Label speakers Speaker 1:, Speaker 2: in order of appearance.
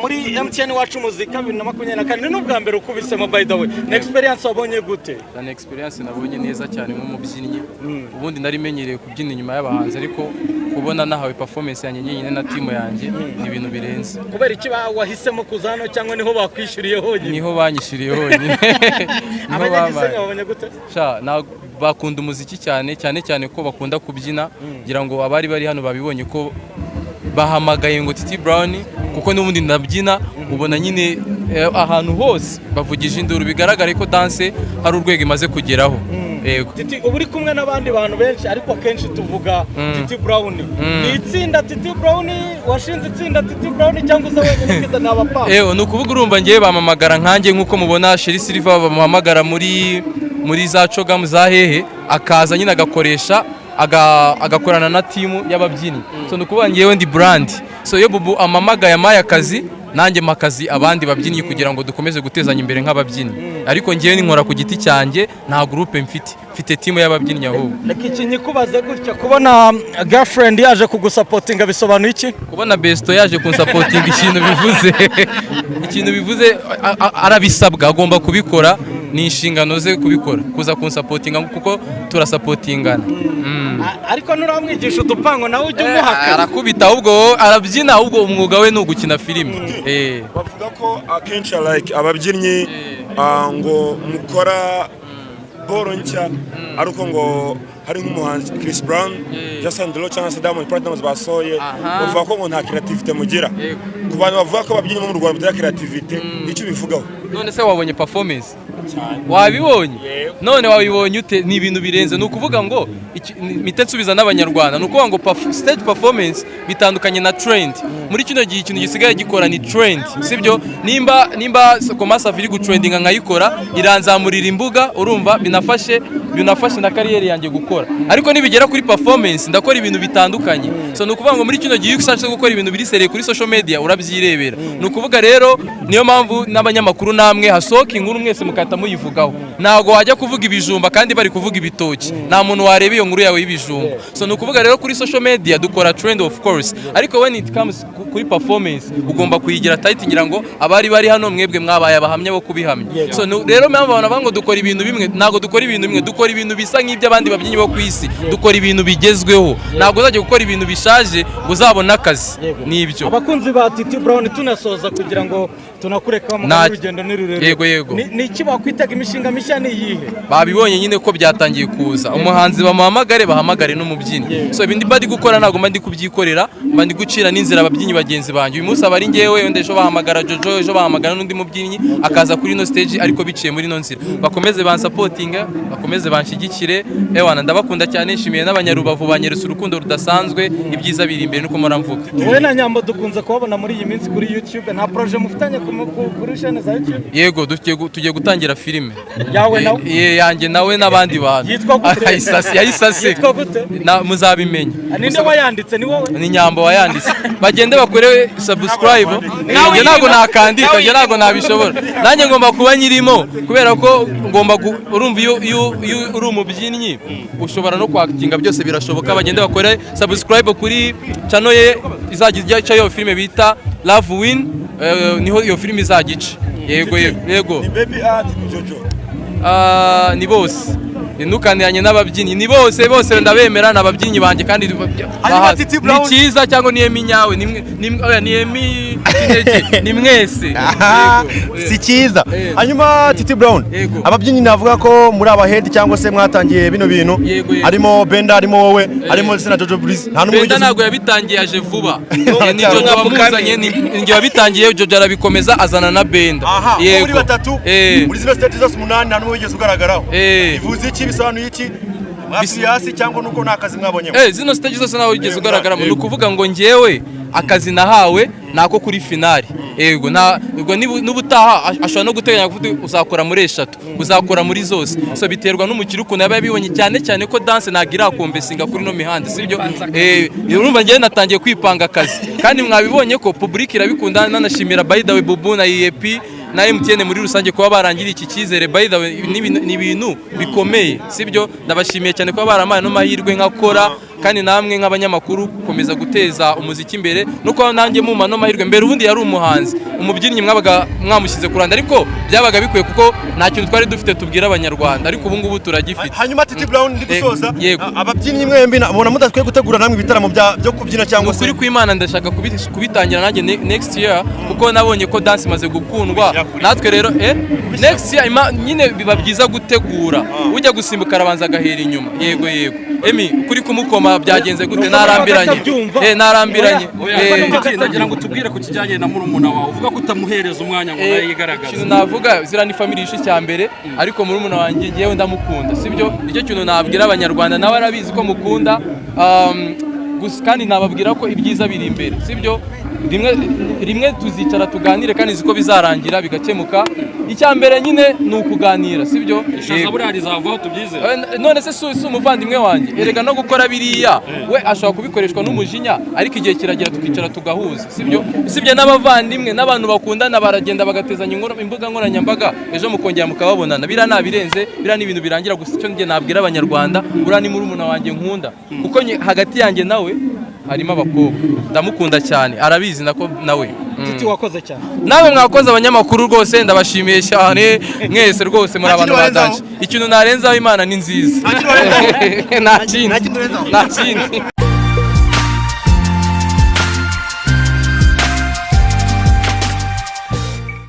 Speaker 1: muri MTN wacu muzika 2024 n'ubwa mbere ukubisemo by the way na experience wabonye gute?
Speaker 2: Na experience nabonye neza cyane nk'umubyinnyi ubundi nari menyereye kubyina inyuma y'abahanzi ariko kubona nahawe performance yanjye nyine na team yanjye ni ibintu birenze.
Speaker 1: Kubera iki wahisemo kuzano cyangwa niho bakwishuriye honyine?
Speaker 2: Niho banyishuriye honyine.
Speaker 1: Abanyagisenyi babonye gute?
Speaker 2: Sha na bakunda umuziki cyane ko bakunda kubyina ngira ngo abari bari hano babibonye ko bahamagaye ngo Titi Brown kuko n'ubundi nabyina ubona nyine ahantu hose bavugije induru bigaragare ko dance hari urwego imaze kugeraho.
Speaker 1: Titi uburi kumwe n'abandi bantu benshi ariko akenshi tuvuga Titi Brown ni itsinda Titi Brown washinze itsinda Titi Brown cyangwa se wenyine kiza n'abapa
Speaker 2: ni ukuvuga urumva ngiye bamamagara nkanjye nkuko mubona Sherry Silver bamuhamagara muri za cogam za hehe akaza nyine agakoresha agakorana na timu y'ababyinnyi so nukuvuga ngiyewe ndi brand so yo bubu amamagaye amaye akazi nanjye makazi abandi babyinnyi kugira ngo dukomeze gutezanya imbere nk'ababyinnyi ariko ngiye ninkora ku giti cyanjye nta groupe mfite timu y'ababyinnyi ahubwo.
Speaker 1: Nakikinye kubaza gutya kubona girlfriend yaje kugusupportinga bisobanuye iki?
Speaker 2: Kubona besto yaje kunsupportinga ikintu bivuze arabisabwa agomba kubikora ni inshingano ze kubikora kuza kunsupportinga kuko turasupportingana.
Speaker 1: Ariko nuramwigisha udupango nawe ujye umuhaka
Speaker 2: arakubita ahubwo arabyina ahubwo umwuga we no gukina filime.
Speaker 3: Bavuga ko akenshi like ababyinnyi ngo mukora boro nshya ariko ngo hari nk'umuhanzi Chris Brown Justin Delo cyangwa se Diamond Platnumz basoye bavuga ko ngo nta creativity mugira ku bantu bavuga ko ababyinnyi mu Rwanda bya creativity icyo bivugaho.
Speaker 2: None se wabonye performance wabibonye none wabibonye ute? Ni ibintu birenze ni ukuvuga ngo mitetsubiza n'abanyarwanda ni ukuvuga ngo stage performance bitandukanye na trend. Muri kino gihe ikintu gisigaye gikora ni trend sibyo nimba komasa viri gutrendinga nkayikora iranzamurira imbuga urumva binafashe na career yanjye gukora ariko nibigera kuri performance ndakora ibintu bitandukanye so ni ukuvuga ngo muri kino gihe ushatse gukora ibintu biri seriye kuri social media urabyirebera ni ukuvuga rero niyo mpamvu n'abanyamakuru namwe hasohoka inkuru mwese mukata muyivugaho ntago wajya kuvuga ibijumba kandi bari kuvuga ibitoki nta muntu wareba iyo nkuru yawe y'ibijumba so ni ukuvuga rero kuri social media dukora trend of course ariko when it comes kuri performance ugomba kuyigira tight ngira ngo abari bari hano mwebwe mwabaye abahamya bo kubihamya so rero mpamvu abantu bango dukora ibintu bimwe ntago dukora ibintu bimwe dukora ibintu bisa nk'ibyo abandi babyinnyi bo ku isi dukora ibintu bigezweho ntabwo uzajya gukora ibintu bishaje ngo uzabone akazi nibyo
Speaker 1: abakunzi ba Titi Brown tunasoza kugira ngo tunakureka mu rugendo n'irurero
Speaker 2: yego
Speaker 1: ni iki bakwitaga imishinga mishya ni iyihe
Speaker 2: babibonye nyine ko byatangiye kuza umuhanzi bamuhamagare bahamagare n'umubyinnyi so ibindi badi gukora ntabwo mba kubyikorera mba ndi gucira n'inzira ababyinnyi bagenzi banjye uyu munsi abari ngewe wenda ejo bahamagara Jojo ejo bahamagara n'undi mubyinnyi akaza kuri ino stage ariko biciye muri ino nzira bakomeze bansapotinga bakomeze banshyigikire ewana ndabakunda cyane nshimiye n'abanyarubavu banyeretse urukundo rudasanzwe ibyiza biri imbere nuko muramvuga
Speaker 1: wowe na Nyambo dukunze kubabona muri iyi minsi kuri YouTube nta projet mufitanye kuri chaîne za YouTube
Speaker 2: yego tugiye gutangira filime
Speaker 1: yawe nawe
Speaker 2: yanjye nawe n'abandi bantu yayisase muzabimenya
Speaker 1: ninde wayanditse ni wowe
Speaker 2: ni Nyambo wayanditse bagende bakore subscribe njye ntabwo nakandika njye ntabwo nabishobora nanjye ngomba kuba nyirimo kubera ko ngomba urumva iyo uri umubyinnyi ushobora no kwakitinga byose birashoboka bagende bakore subscribe kuri channel ye izajya ijyayo filime bita Love Win niho iyo filime izagica yego
Speaker 3: ni baby art Jojo
Speaker 2: ni bose ntukaniranye n'ababyinnyi ni bose ndabemera n'ababyinnyi banjye kandi ni cyiza cyangwa ni emi nyawe ni emi ni mwese
Speaker 4: si cyiza hanyuma Titi Brown ababyinnyi navuga ko muri abahead cyangwa se mwatangiye bino bintu harimo Benda harimo wowe harimo Sena Jojo Breeze
Speaker 2: nta numwe ntabwo yabitangiye aje vuba ni Jojo wamuzanye ngiye wabitangiye Jojo arabikomeza azana na Benda
Speaker 4: yego muri batatu muri zino stage zose 8 nta numwe wigeze ugaragaraho bivuze iki bisobanuye iki mwasuye hasi cyangwa nuko nta kazi mwabonyemo
Speaker 2: zino stage zose nawe wigeze ugaragaramo ni ukuvuga ngo ngewe akazi nahawe nako kuri finali yego n'ubutaha ashobora no guteganya kuvuga uzakora muri 3 uzakora muri zose so biterwa n'umukiri ukuntu yaba yabibonye cyane ko dance ntabwo irakombesinga kuri no mihanda sibyo urumva ngewe natangiye kwipanga akazi kandi mwabibonye ko public irabikunda nanashimira by the way Bubu na EAP na MTN muri rusange kuba barangiriye iki cyizere by the way ni ibintu bikomeye sibyo ndabashimiye cyane kuba baramaye no mahirwe nkakora kandi namwe nk'abanyamakuru komeza guteza umuziki imbere nuko nanjye mu mano mahirwe mbere ubundi yari umuhanzi umubyinnyi mwabaga mwamushyize ku Rwanda ariko byabaga bikwiye kuko nta kintu twari dufite tubwira abanyarwanda ariko ubu ngubu turagifite
Speaker 4: hanyuma Titi Brown ndi gusoza ababyinnyi mwembi nabona mudatwe gutegura namwe ibitaramo byo kubyina cyangwa se
Speaker 2: kuri kw'Imana ndashaka kubitangira nanjye next year kuko nabonye ko dance imaze gukundwa natwe rero next year nyine biba byiza gutegura ujya gusimbuka arabanza agahera inyuma yego Emi kuri kumukoma byagenze gute narambiranye
Speaker 5: ndagira ngo tubwire ku kijyanye na murumuna wawe uvuga ko utamuhereza umwanya ngo nawe yigaragaze
Speaker 2: ikintu navuga zira ni family yishe cyambere ariko murumuna wanjye ngewe ndamukunda sibyo nicyo kintu nabwira abanyarwanda nawe arabizi ko mukunda gusa kandi nababwira ko ibyiza biri imbere sibyo rimwe tuzicara tuganire kandi ziko bizarangira bigakemuka icyambere nyine ni ukuganira sibyo
Speaker 5: ishaza buriya rizavaho tubyize
Speaker 2: none se si umuvandimwe wanjye erega no gukora biriya we ashobora kubikoreshwa n'umujinya ariko igihe kiragera tukicara tugahuza sibyo n'abavandimwe n'abantu bakundana baragenda bagatezanya imbuga nkoranyambaga ejo mukongera mukababonana biriya nabirenze biriya ni ibintu birangira gusa icyo njye nabwira abanyarwanda buriya ni murumuna wanjye nkunda kuko hagati yanjye nawe harimo abakobwa ndamukunda cyane arabizi nako nawe
Speaker 1: Titi wakoze cyane
Speaker 2: nawe mwakoze abanyamakuru rwose ndabashimiye cyane mwese rwose muri abantu badanje ikintu narenzaho Imana ni nziza nta kindi